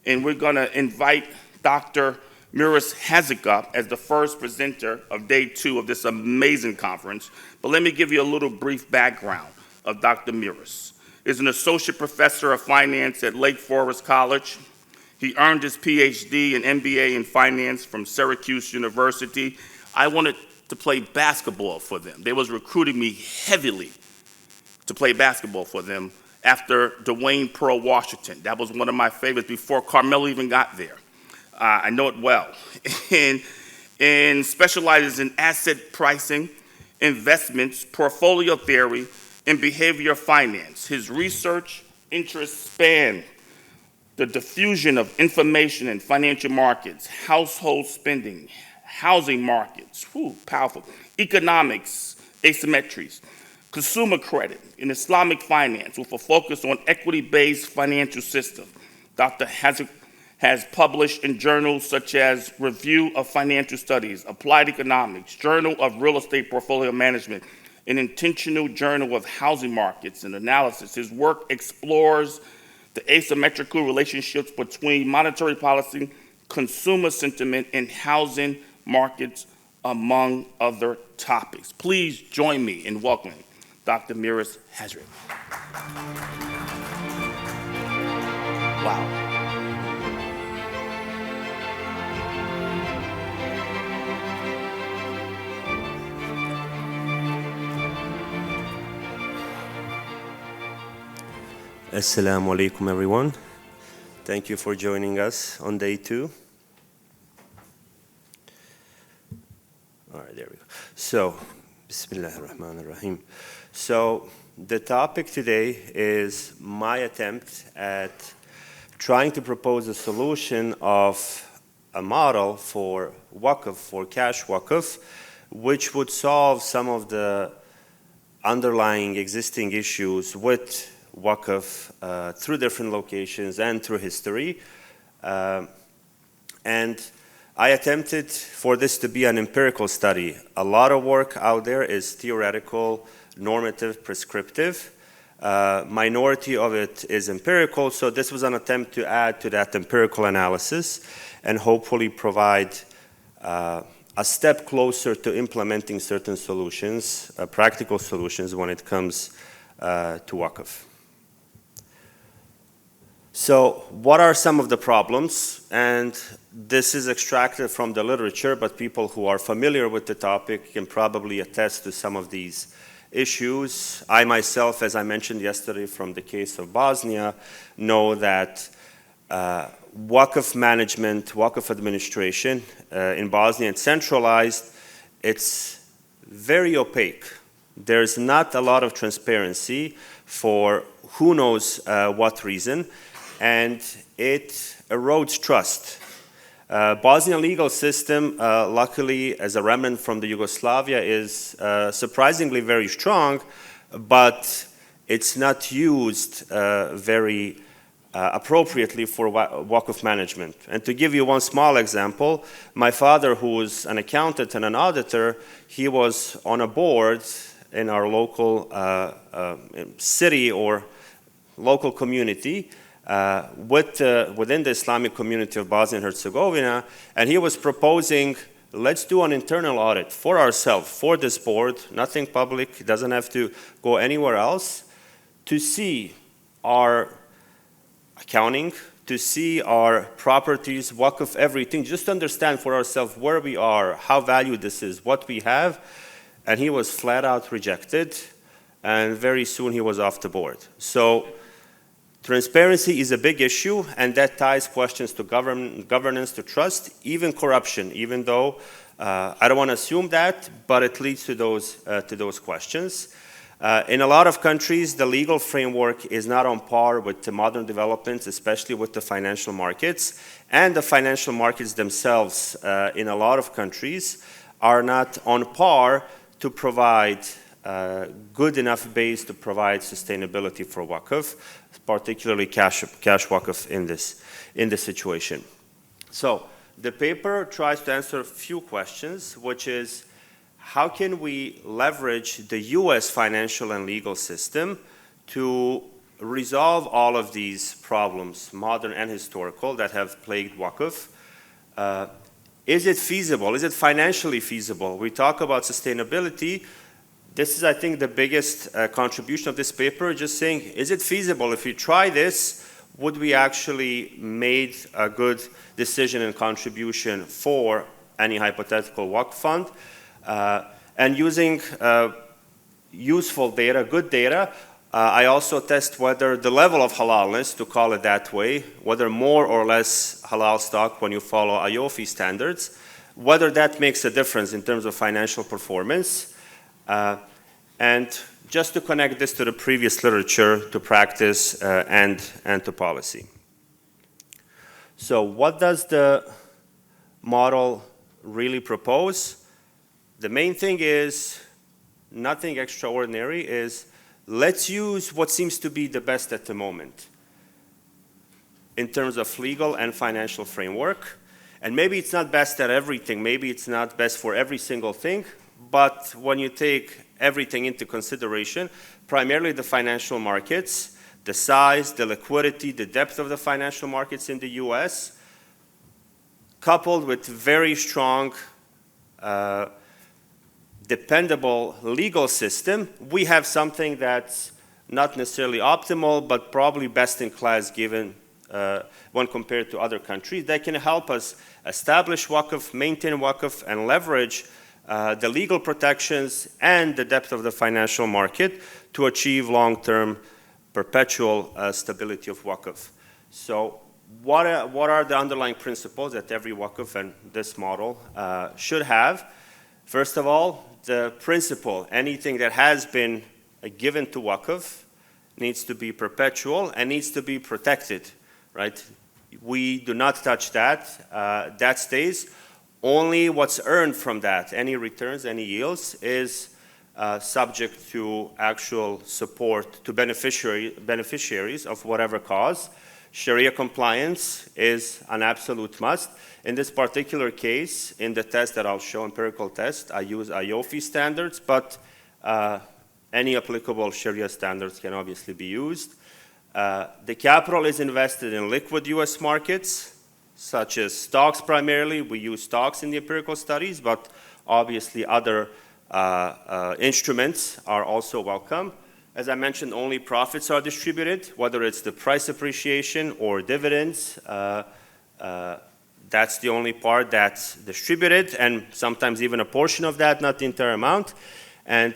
And we're going to invite Dr. Muris Hadzic up as the first presenter of day 2 of this amazing conference. But let me give you a little brief background of Dr. Muris. He's an associate professor of finance at Lake Forest College. He earned his PhD and MBA in finance from Syracuse University. I wanted to play basketball for them. They was recruiting me heavily to play basketball for them after Dwayne Pearl Washington. That was one of my favorites before Carmelo even got there. I know it well. and specializes in asset pricing, investments, portfolio theory, and behavior finance. His research interests span the diffusion of information in financial markets, household spending, housing markets, powerful, economics, asymmetries, consumer credit, and Islamic finance with a focus on equity-based financial system. Dr. Hadzic has published in journals such as Review of Financial Studies, Applied Economics, Journal of Real Estate Portfolio Management, an Intentional Journal of Housing Markets and Analysis. His work explores the asymmetrical relationships between monetary policy, consumer sentiment, and housing markets, among other topics. Please join me in welcoming Dr. Muris Hadzic. Wow. Assalamu alaikum, everyone. Thank you for joining us on day 2. All right, there we go. So, Bismillah ar-Rahman ar-Rahim. So, the topic today is my attempt at trying to propose a solution of a model for waqf, for cash waqf, which would solve some of the underlying existing issues with waqf through different locations and through history. And I attempted for this to be an empirical study. A lot of work out there is theoretical, normative, prescriptive. Minority of it is empirical, so this was an attempt to add to that empirical analysis and hopefully provide a step closer to implementing certain solutions, practical solutions when it comes to waqf. So what are some of the problems? And this is extracted from the literature, but people who are familiar with the topic can probably attest to some of these issues. I myself, as I mentioned yesterday from the case of Bosnia, know that waqf management, waqf administration in Bosnia, it's centralized. It's very opaque. There's not a lot of transparency for who knows what reason, and it erodes trust. Bosnian legal system, luckily, as a remnant from the Yugoslavia, is surprisingly very strong, but it's not used very appropriately for waqf management. And to give you one small example, my father, who was an accountant and an auditor, he was on a board in our local city or local community within the Islamic community of Bosnia and Herzegovina, and he was proposing, let's do an internal audit for ourselves, for this board, nothing public, it doesn't have to go anywhere else, to see our accounting, to see our properties, waqf, everything, just understand for ourselves where we are, how valued this is, what we have, and he was flat out rejected, and very soon he was off the board. So transparency is a big issue, and that ties questions to governance, to trust, even corruption, even though I don't want to assume that, but it leads to those questions. In a lot of countries, the legal framework is not on par with the modern developments, especially with the financial markets, and the financial markets themselves in a lot of countries are not on par to provide good enough base to provide sustainability for waqf, particularly cash waqf in this situation. So the paper tries to answer a few questions, which is how can we leverage the US financial and legal system to resolve all of these problems, modern and historical, that have plagued Waqf? Is it feasible? Is it financially feasible? We talk about sustainability. This is, I think, the biggest contribution of this paper, just saying, is it feasible? If we try this, would we actually make a good decision and contribution for any hypothetical Waqf fund? And using useful data, good data, I also test whether the level of halalness, to call it that way, whether more or less halal stock when you follow IOFI standards, whether that makes a difference in terms of financial performance. And just to connect this to the previous literature, to practice, and to policy. So what does the model really propose? The main thing is, nothing extraordinary, is let's use what seems to be the best at the moment in terms of legal and financial framework. And maybe it's not best at everything, maybe it's not best for every single thing, but when you take everything into consideration, primarily the financial markets, the size, the liquidity, the depth of the financial markets in the US, coupled with very strong dependable legal system, we have something that's not necessarily optimal, but probably best in class given when compared to other countries that can help us establish Waqf, maintain Waqf, and leverage the legal protections and the depth of the financial market to achieve long-term perpetual stability of Waqf. So what are the underlying principles that every Waqf and this model should have? First of all, the principle, anything that has been given to Waqf needs to be perpetual and needs to be protected, right? We do not touch that. That stays. Only what's earned from that, any returns, any yields, is subject to actual support to beneficiaries of whatever cause. Sharia compliance is an absolute must. In this particular case, in the test that I'll show, empirical test, I use IOFI standards, but any applicable Sharia standards can obviously be used. The capital is invested in liquid US markets, such as stocks primarily. We use stocks in the empirical studies, but obviously other instruments are also welcome. As I mentioned, only profits are distributed, whether it's the price appreciation or dividends. That's the only part that's distributed, and sometimes even a portion of that, not the entire amount. And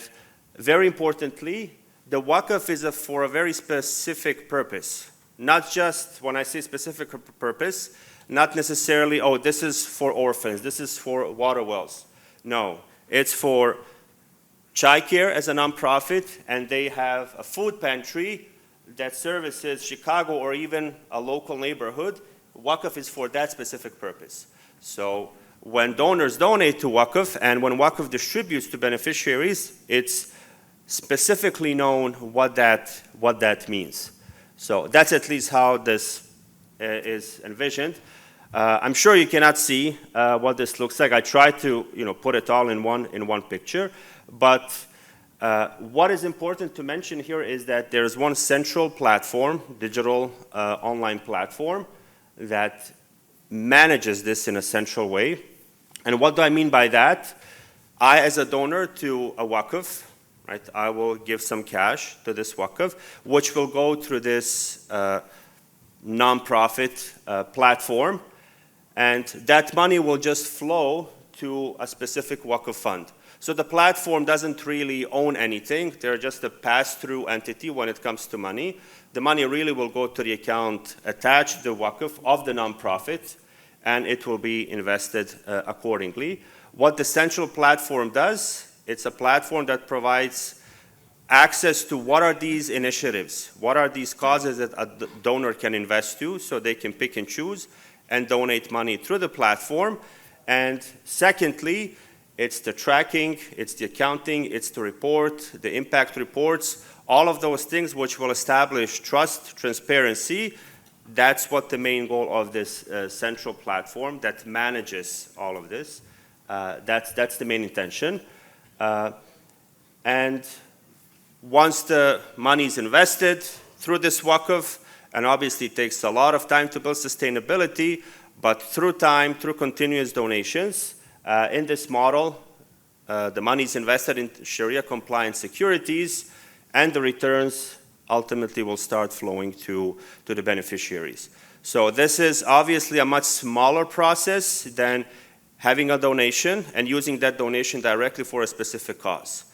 very importantly, the Waqf is for a very specific purpose. Not just, when I say specific purpose, not necessarily, oh, this is for orphans, this is for water wells. No, it's for Chai Care as a nonprofit, and they have a food pantry that services Chicago or even a local neighborhood. Waqf is for that specific purpose. So when donors donate to Waqf and when Waqf distributes to beneficiaries, it's specifically known what that means. So that's at least how this is envisioned. I'm sure you cannot see what this looks like. I tried to put it all in one picture. But what is important to mention here is that there's one central platform, digital online platform, that manages this in a central way. And what do I mean by that? I, as a donor to a Waqf, right, I will give some cash to this Waqf, which will go through this nonprofit platform, and that money will just flow to a specific Waqf fund. So the platform doesn't really own anything. They're just a pass-through entity when it comes to money. The money really will go to the account attached to the Waqf of the nonprofit, and it will be invested accordingly. What the central platform does, it's a platform that provides access to what are these initiatives, what are these causes that a donor can invest to, so they can pick and choose and donate money through the platform. And secondly, it's the tracking, it's the accounting, it's the report, the impact reports, all of those things which will establish trust, transparency. That's what the main goal of this central platform that manages all of this. That's the main intention. And once the money is invested through this Waqf, and obviously it takes a lot of time to build sustainability, but through time, through continuous donations, in this model, the money is invested in Sharia-compliant securities, and the returns ultimately will start flowing to the beneficiaries. So this is obviously a much smaller process than having a donation and using that donation directly for a specific cause.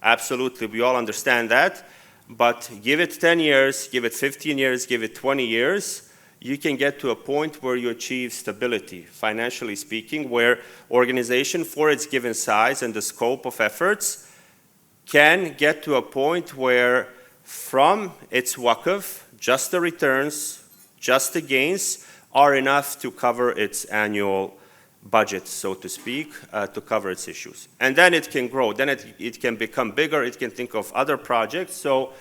Absolutely, we all understand that, but give it 10 years, give it 15 years, give it 20 years, you can get to a point where you achieve stability, financially speaking, where organization for its given size and the scope of efforts can get to a point where from its Waqf, just the returns, just the gains are enough to cover its annual budget, so to speak, to cover its issues. And then it can grow, then it can become bigger, it can think of other projects. So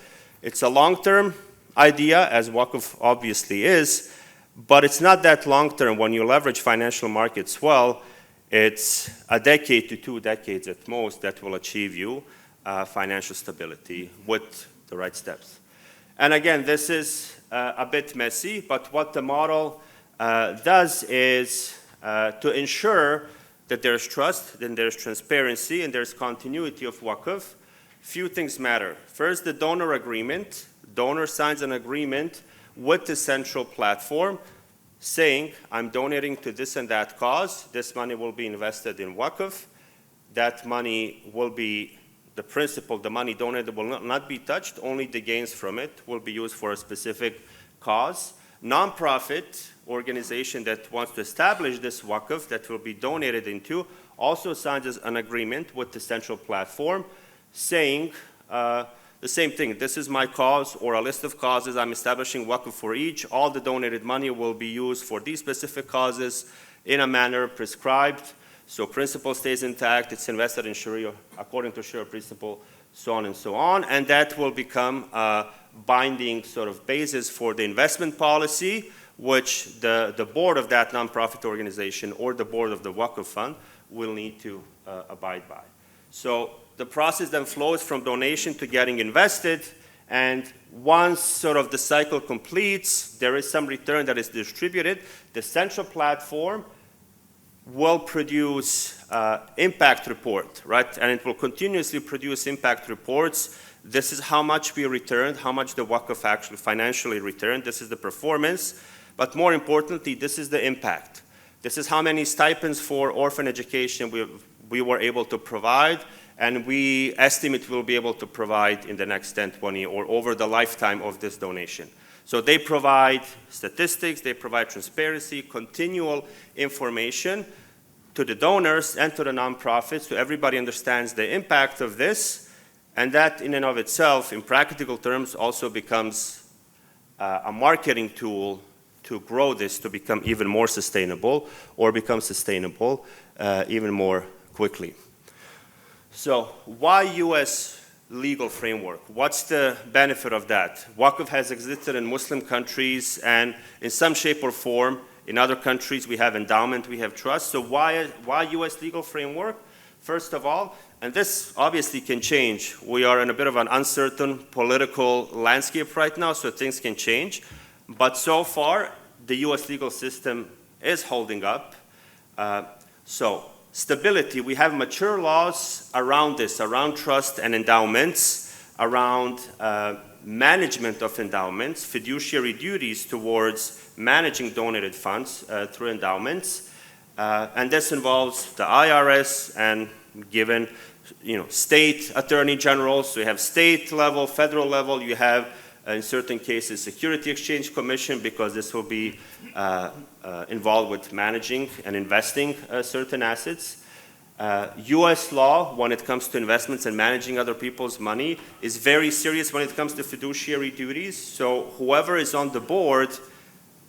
it's a long-term idea, as Waqf obviously is, but it's not that long-term. When you leverage financial markets well, it's a decade to 2 decades at most that will achieve you financial stability with the right steps. And again, this is a bit messy, but what the model does is to ensure that there's trust, then there's transparency, and there's continuity of Waqf. Few things matter. First, the donor agreement. Donor signs an agreement with the central platform saying, I'm donating to this and that cause. This money will be invested in Waqf. That money will be the principal, the money donated will not be touched. Only the gains from it will be used for a specific cause. Nonprofit organization that wants to establish this Waqf that will be donated into also signs an agreement with the central platform saying the same thing. This is my cause or a list of causes. I'm establishing Waqf for each. All the donated money will be used for these specific causes in a manner prescribed. So principle stays intact. It's invested in Sharia according to Sharia principle, so on and so on. And that will become a binding sort of basis for the investment policy, which the board of that nonprofit organization or the board of the Waqf fund will need to abide by. So the process then flows from donation to getting invested, and once sort of the cycle completes, there is some return that is distributed. The central platform will produce impact report, right? And it will continuously produce impact reports. This is how much we returned, how much the Waqf actually financially returned. This is the performance. But more importantly, this is the impact. This is how many stipends for orphan education we were able to provide, and we estimate we'll be able to provide in the next 10, 20, or over the lifetime of this donation. So they provide statistics, they provide transparency, continual information to the donors and to the nonprofits, so everybody understands the impact of this, and that in and of itself, in practical terms, also becomes a marketing tool to grow this to become even more sustainable or become sustainable even more quickly. So why US legal framework? What's the benefit of that? Waqf has existed in Muslim countries and in some shape or form. In other countries we have endowment, we have trust. So why US legal framework? First of all, and this obviously can change. We are in a bit of an uncertain political landscape right now, so things can change. But so far, the US legal system is holding up. So stability, we have mature laws around this, around trust and endowments, around management of endowments, fiduciary duties towards managing donated funds through endowments. And this involves the IRS and given state attorney generals. So you have state level, federal level, you have in certain cases Security Exchange Commission, because this will be involved with managing and investing certain assets. US law, when it comes to investments and managing other people's money, is very serious when it comes to fiduciary duties. So whoever is on the board,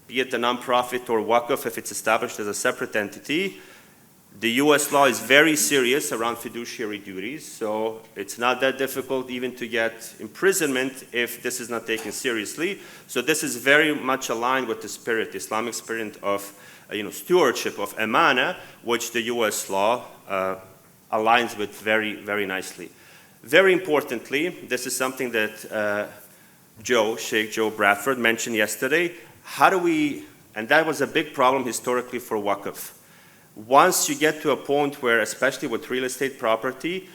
be it a nonprofit or Waqf, if it's established as a separate entity, the US law is very serious around fiduciary duties, so it's not that difficult even to get imprisonment if this is not taken seriously. So this is very much aligned with the spirit, the Islamic spirit of stewardship, of amana, which the US law aligns with very, very nicely. Very importantly, this is something that Sheikh Joe Bradford mentioned yesterday. How do we, and that was a big problem historically for Waqf. Once you get to a point where, especially with real estate property,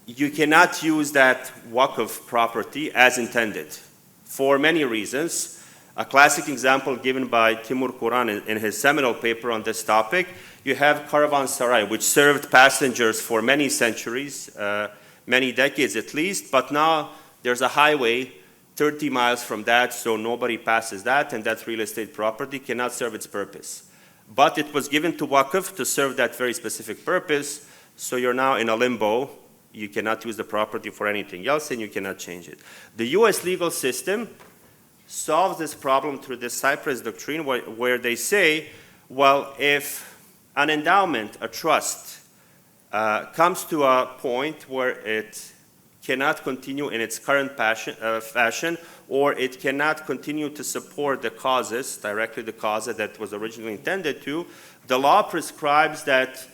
you cannot use that Waqf property as intended for many reasons. A classic example given by Timur Quran in his seminal paper on this topic, you have Caravanserai, which served passengers for many centuries, many decades at least, but now there's a highway 30 miles from that, so nobody passes that, and that real estate property cannot serve its purpose. But it was given to Waqf to serve that very specific purpose, so you're now in a limbo. You cannot use the property for anything else, and you cannot change it. The US legal system solves this problem through the Cyprus doctrine, where they say, well, if an endowment, a trust, comes to a point where it cannot continue in its current fashion, or it cannot continue to support the causes, directly the cause that was originally intended to, the law prescribes that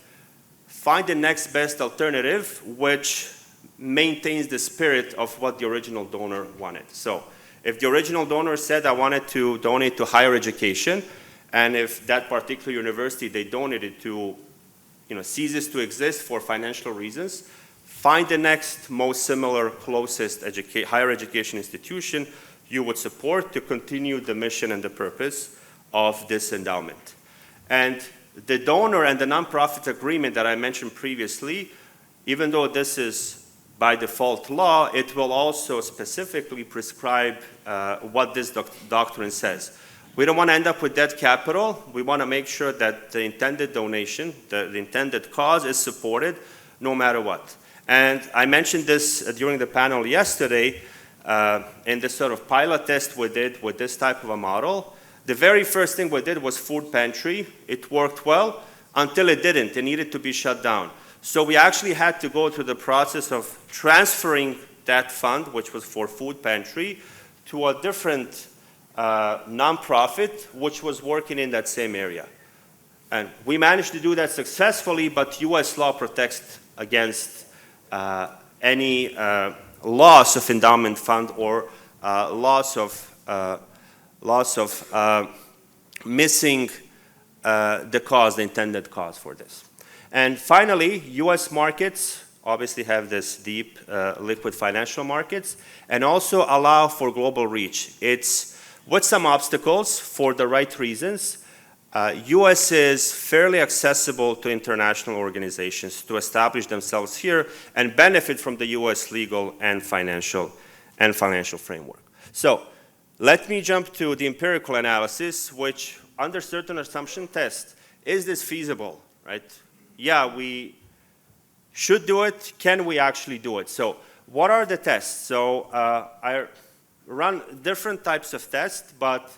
find the next best alternative, which maintains the spirit of what the original donor wanted. So if the original donor said, I wanted to donate to higher education, and if that particular university they donated to ceases to exist for financial reasons, find the next most similar, closest higher education institution you would support to continue the mission and the purpose of this endowment. And the donor and the nonprofit agreement that I mentioned previously, even though this is by default law, it will also specifically prescribe what this doctrine says. We don't want to end up with dead capital. We want to make sure that the intended donation, the intended cause is supported no matter what. And I mentioned this during the panel yesterday in this sort of pilot test we did with this type of a model. The very first thing we did was food pantry. It worked well until it didn't. It needed to be shut down. So we actually had to go through the process of transferring that fund, which was for food pantry, to a different nonprofit, which was working in that same area. And we managed to do that successfully, but US law protects against any loss of endowment fund or loss of missing the cause, the intended cause for this. And finally, US markets obviously have this deep liquid financial markets and also allow for global reach. It's with some obstacles for the right reasons. US is fairly accessible to international organizations to establish themselves here and benefit from the US legal and financial framework. So let me jump to the empirical analysis, which under certain assumption test, is this feasible, right? Yeah, we should do it. Can we actually do it? So what are the tests? So I run different types of tests, but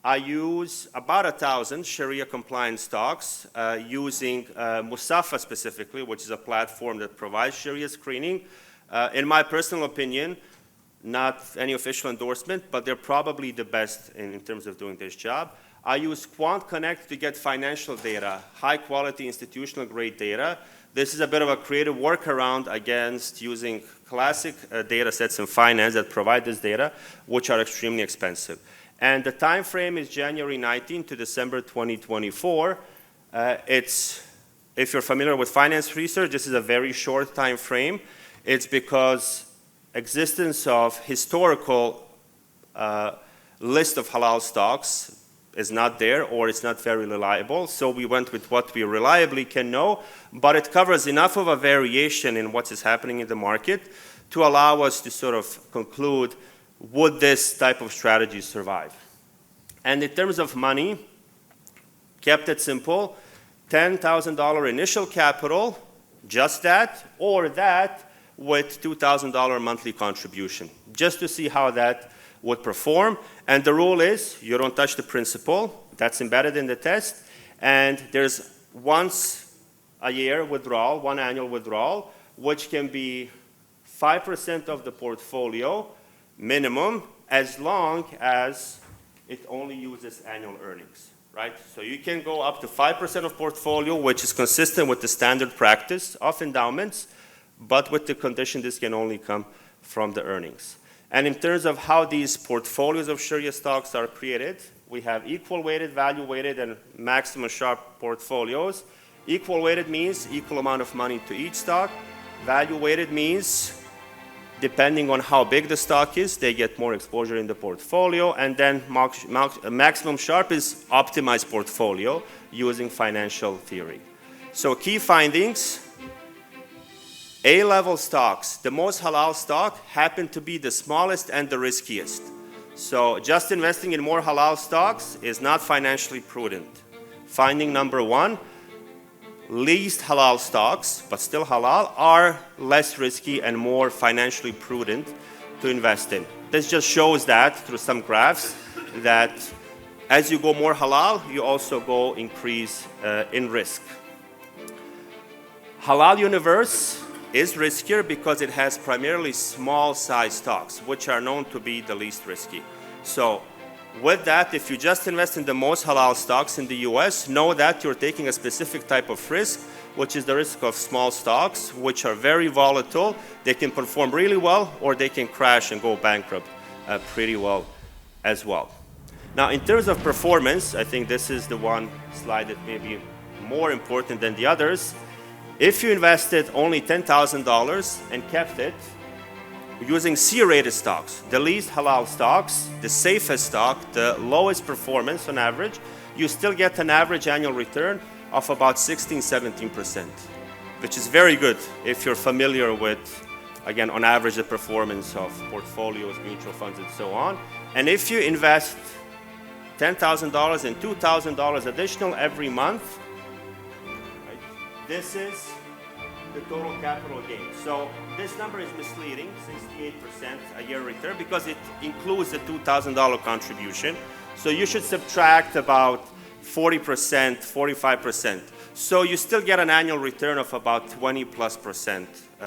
I use about 1,000 Sharia compliant stocks using Musafa specifically, which is a platform that provides Sharia screening. In my personal opinion, not any official endorsement, but they're probably the best in terms of doing this job. I use Quant Connect to get financial data, high quality institutional grade data. This is a bit of a creative workaround against using classic data sets in finance that provide this data, which are extremely expensive. And the time frame is January 19 to December 2024. If you're familiar with finance research, this is a very short time frame. It's because existence of historical list of halal stocks is not there, or it's not very reliable. So we went with what we reliably can know, but it covers enough of a variation in what is happening in the market to allow us to sort of conclude, would this type of strategy survive? And in terms of money, kept it simple, $10,000 initial capital, just that, or that with $2,000 monthly contribution, just to see how that would perform. And the rule is you don't touch the principal. That's embedded in the test. And there's once a year withdrawal, one annual withdrawal, which can be 5% of the portfolio minimum, as long as it only uses annual earnings, right? So you can go up to 5% of portfolio, which is consistent with the standard practice of endowments, but with the condition this can only come from the earnings. And in terms of how these portfolios of Sharia stocks are created, we have equal weighted, value weighted, and maximum Sharpe portfolios. Equal weighted means equal amount of money to each stock. Value weighted means depending on how big the stock is, they get more exposure in the portfolio. And then maximum Sharpe is optimized portfolio using financial theory. So key findings. A-level stocks, the most halal stock, happen to be the smallest and the riskiest. So just investing in more halal stocks is not financially prudent. Finding number one, least halal stocks, but still halal, are less risky and more financially prudent to invest in. This just shows that through some graphs that as you go more halal, you also go increase in risk. Halal universe is riskier because it has primarily small size stocks, which are known to be the least risky. So with that, if you just invest in the most halal stocks in the US, know that you're taking a specific type of risk, which is the risk of small stocks, which are very volatile. They can perform really well, or they can crash and go bankrupt pretty well as well. Now, in terms of performance, I think this is the one slide that may be more important than the others. If you invested only $10,000 and kept it, using C-rated stocks, the least halal stocks, the safest stock, the lowest performance on average, you still get an average annual return of about 16-17%, which is very good if you're familiar with, again, on average, the performance of portfolios, mutual funds, and so on. And if you invest $10,000 and $2,000 additional every month, this is the total capital gain. So this number is misleading, 68% a year return, because it includes the $2,000 contribution. So you should subtract about 40%, 45%. So you still get an annual return of about 20+%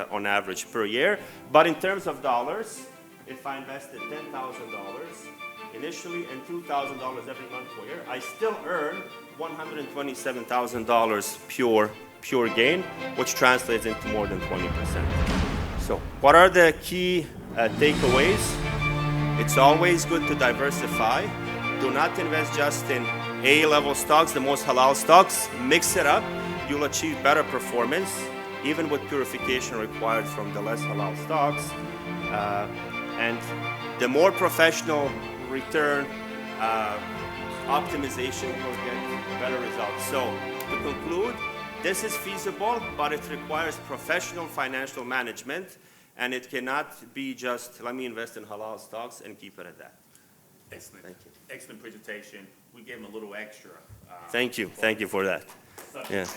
on average per year. But in terms of dollars, if I invested $10,000 initially and $2,000 every month per year, I still earn $127,000 pure gain, which translates into more than 20%. So what are the key takeaways? It's always good to diversify. Do not invest just in A-level stocks, the most halal stocks. Mix it up. You'll achieve better performance, even with purification required from the less halal stocks. And the more professional return optimization will get better results. So to conclude, this is feasible, but it requires professional financial management, and it cannot be just, let me invest in halal stocks and keep it at that. Excellent. Thank you. Excellent presentation. We gave him a little extra. Thank you. Thank you for that. Yeah.